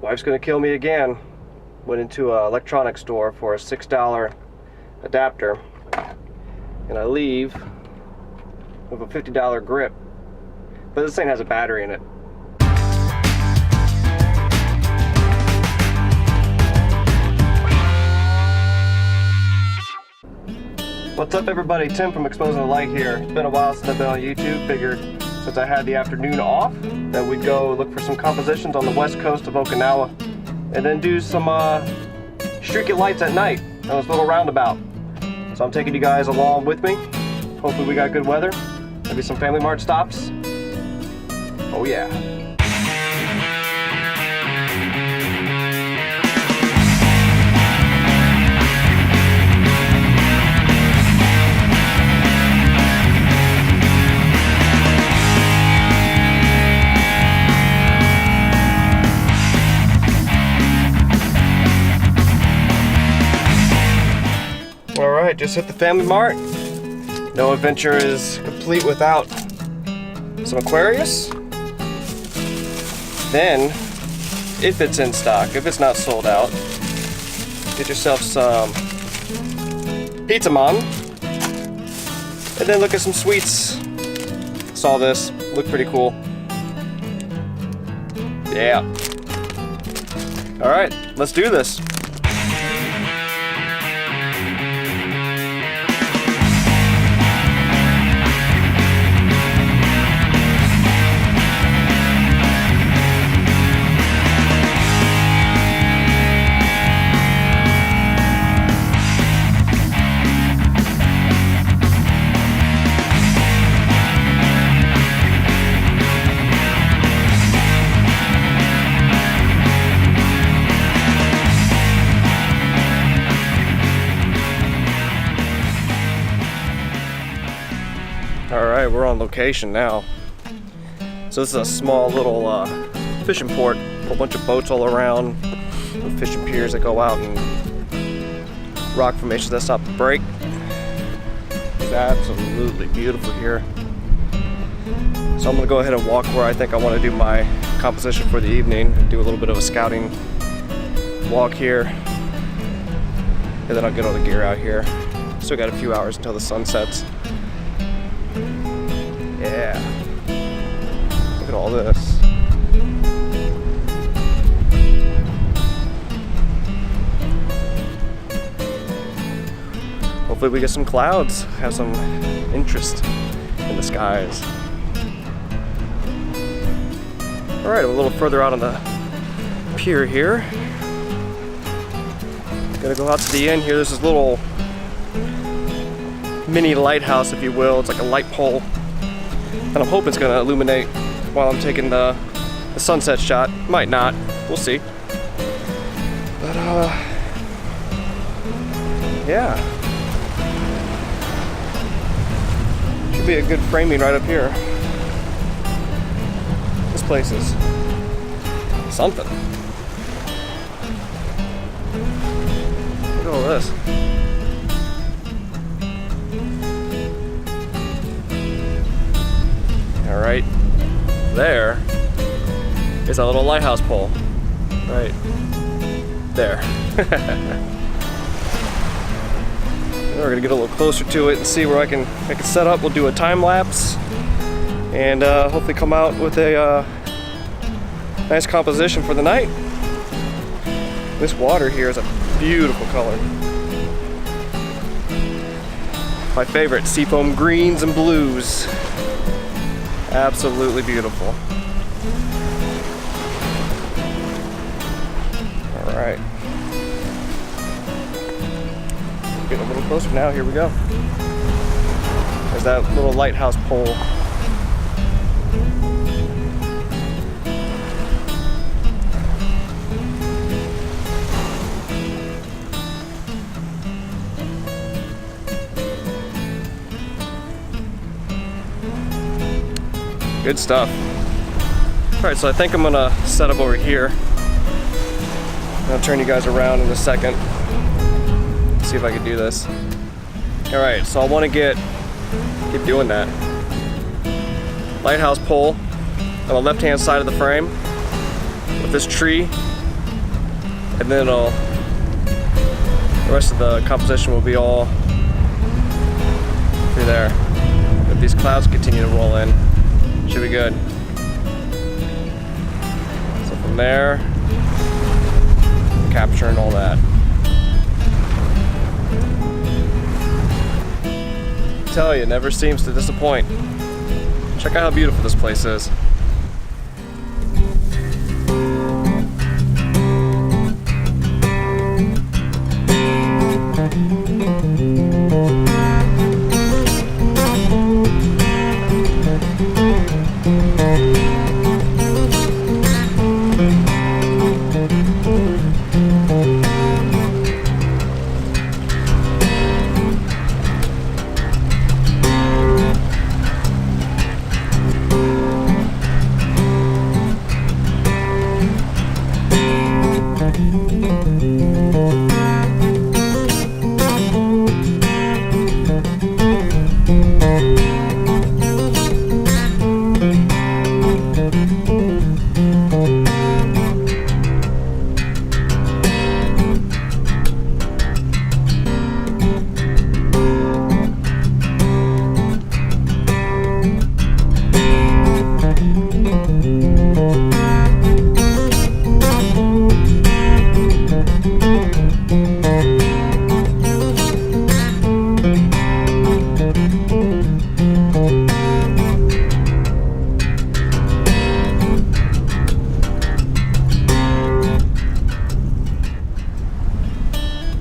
Wife's gonna kill me again. Went into an electronics store for a $6 adapter, and I leave with a $50 grip. But this thing has a battery in it. What's up everybody, Tim from Exposing the Light here. It's been a while since I've been on YouTube. Figured since I had the afternoon off that we'd go look for some compositions on the west coast of Okinawa and then do some streaky lights at night on this little roundabout. So I'm taking you guys along with me. Hopefully we got good weather. Maybe some Family Mart stops. Oh yeah. Alright, just hit the Family Mart. No adventure is complete without some Aquarius. Then, if it's in stock, if it's not sold out, get yourself some Pizza Mon. And then look at some sweets. Saw this, looked pretty cool. Yeah. Alright, let's do this. Alright, we're on location now. So this is a small little fishing port. A whole bunch of boats all around, with fishing piers that go out and rock formations that stop to break. It's absolutely beautiful here. So I'm going to go ahead and walk where I think I want to do my composition for the evening. Do a little bit of a scouting walk here. And then I'll get all the gear out here. Still got a few hours until the sun sets. Yeah. Look at all this. Hopefully we get some clouds, have some interest in the skies. Alright, I'm a little further out on the pier here. Gonna go out to the end here. There's this little mini lighthouse, if you will. It's like a light pole. And I'm hoping it's going to illuminate while I'm taking the sunset shot. Might not. We'll see. But, yeah. Should be a good framing right up here. This place is something. Look at all this. Right there is a little lighthouse pole. Right there. We're gonna get a little closer to it and see where I can make it set up. We'll do a time lapse and hopefully come out with a nice composition for the night. This water here is a beautiful color. My favorite, seafoam greens and blues. Absolutely beautiful. Alright. Getting a little closer now, here we go. There's that little lighthouse pole. Good stuff. Alright, so I think I'm gonna set up over here. I'll turn you guys around in a second. See if I can do this. Alright, so I want to keep doing that. Lighthouse pole on the left hand side of the frame with this tree and then the rest of the composition will be all through there. If these clouds continue to roll in, should be good. So from there, capturing all that. I tell you, it never seems to disappoint. Check out how beautiful this place is.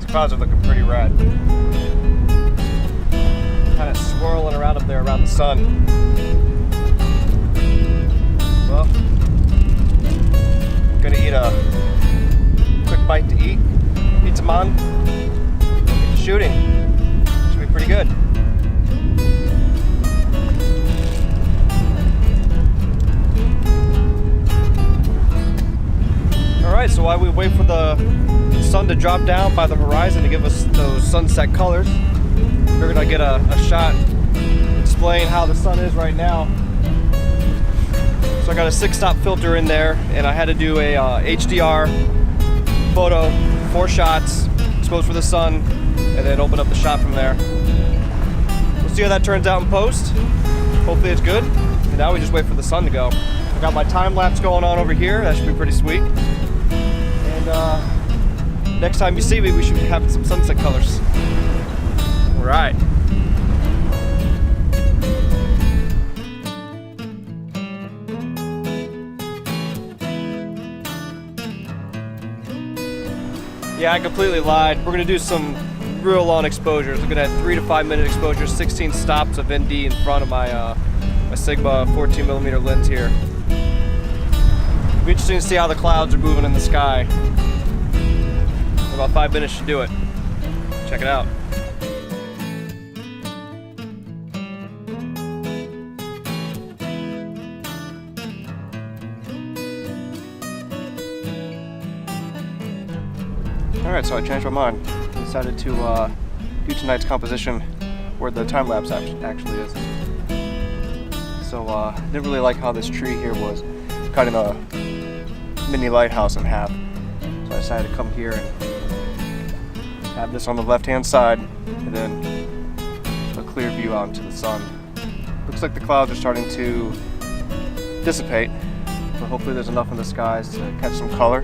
Clouds are looking pretty rad. Kind of swirling around up there around the sun. Well, I'm gonna eat a quick bite to eat some on, get to shooting. Should be pretty good. Alright, so while we wait for the sun to drop down by the horizon to give us those sunset colors, we're gonna get a shot displaying how the sun is right now. So I got a 6-stop filter in there, and I had to do a HDR photo, 4 shots, expose for the sun, and then open up the shot from there. We'll see how that turns out in post. Hopefully it's good. And now we just wait for the sun to go. I got my time lapse going on over here. That should be pretty sweet. And next time you see me, we should be having some sunset colors. All right. Yeah, I completely lied. We're gonna do some real long exposures. We're gonna have 3 to 5 minute exposures, 16 stops of ND in front of my my Sigma 14mm lens here. It'll be interesting to see how the clouds are moving in the sky. About 5 minutes to do it. Check it out. Alright, so I changed my mind. I decided to do tonight's composition where the time lapse actually is. So I didn't really like how this tree here was cutting a mini lighthouse in half. So I decided to come here and have this on the left-hand side and then a clear view out into the sun. Looks like the clouds are starting to dissipate, but hopefully there's enough in the skies to catch some color.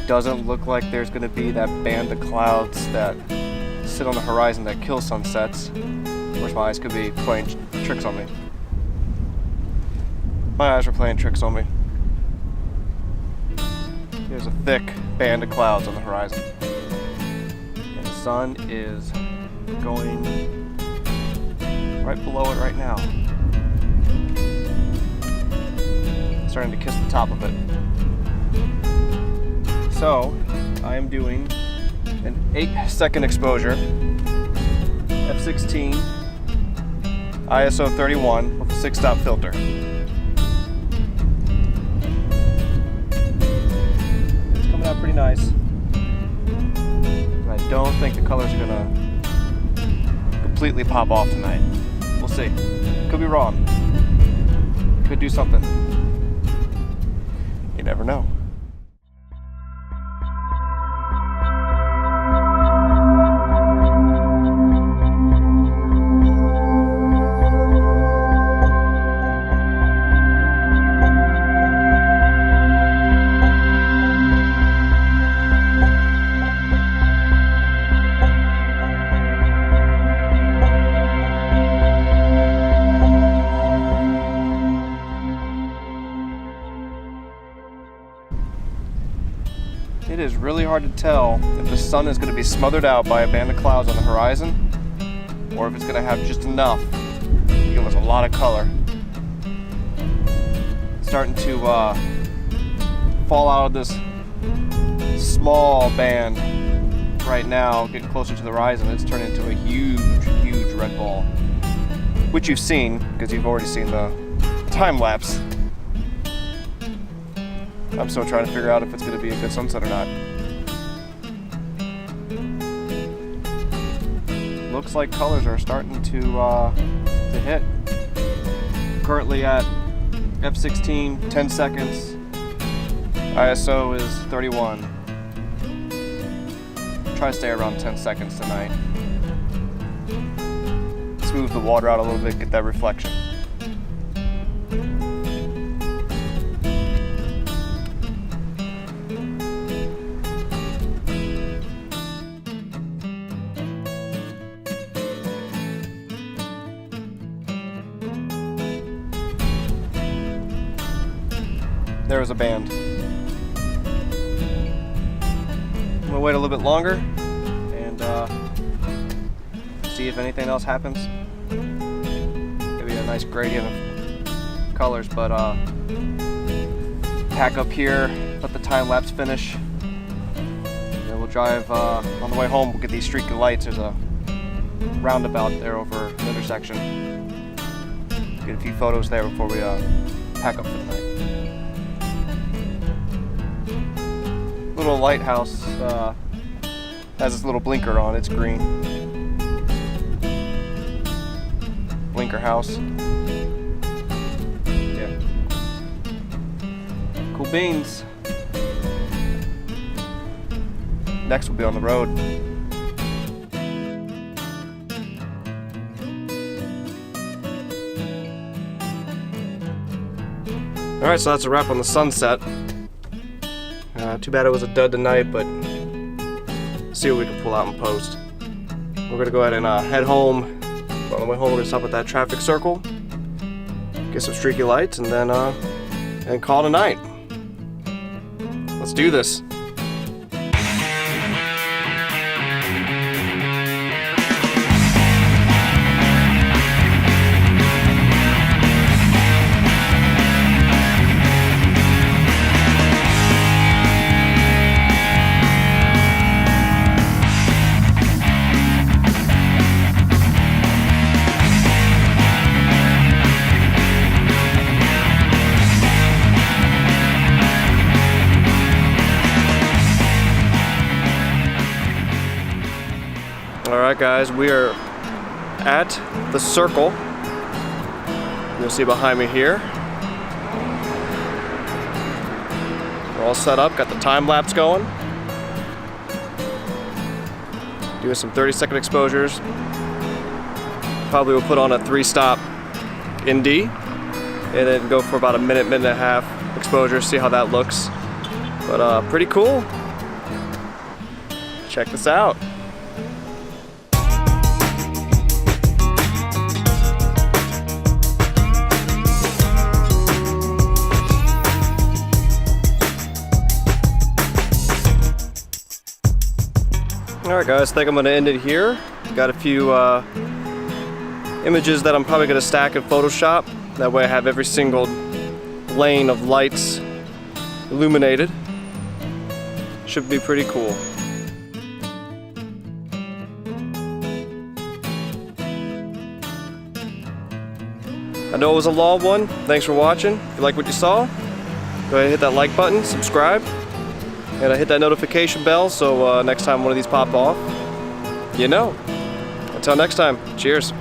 Doesn't look like there's going to be that band of clouds that sit on the horizon that kill sunsets. Of course, my eyes could be playing tricks on me. My eyes are playing tricks on me. There's a thick band of clouds on the horizon. And the sun is going right below it right now. Starting to kiss the top of it. So, I am doing an 8-second exposure, f/16, ISO 31 with a 6-stop filter. It's coming out pretty nice. I don't think the colors are gonna completely pop off tonight. We'll see. Could be wrong. Could do something. You never know. It is really hard to tell if the sun is going to be smothered out by a band of clouds on the horizon, or if it's going to have just enough to give us a lot of color. It's starting to fall out of this small band right now, getting closer to the horizon. It's turned into a huge, huge red ball, which you've seen because you've already seen the time lapse. I'm still trying to figure out if it's going to be a good sunset or not. Looks like colors are starting to hit. Currently at f/16, 10 seconds. ISO is 31. Try to stay around 10 seconds tonight. Smooth the water out a little bit, get that reflection. There was a band. I'm gonna wait a little bit longer and see if anything else happens. Maybe a nice gradient of colors, but pack up here, let the time lapse finish. And we'll drive on the way home. We'll get these streaky lights. There's a roundabout there over the intersection. Get a few photos there before we pack up for the night. Little lighthouse has this little blinker on. It's green. Blinker house. Yeah. Cool beans. Next we'll be on the road. Alright, so that's a wrap on the sunset. Too bad it was a dud tonight, but see what we can pull out in post. We're gonna go ahead and head home. On the way home, we're gonna stop at that traffic circle, get some streaky lights, and then call it a night. Let's do this. Alright guys, we are at the circle. You'll see behind me here. We're all set up, got the time lapse going. Doing some 30-second exposures. Probably will put on a 3-stop ND and then go for about a minute, minute and a half exposure, see how that looks. But pretty cool. Check this out. Alright guys, I think I'm going to end it here. Got a few images that I'm probably going to stack in Photoshop. That way I have every single lane of lights illuminated. Should be pretty cool. I know it was a long one. Thanks for watching. If you like what you saw, go ahead and hit that like button, subscribe. And hit that notification bell so next time one of these pop off, you know. Until next time, cheers.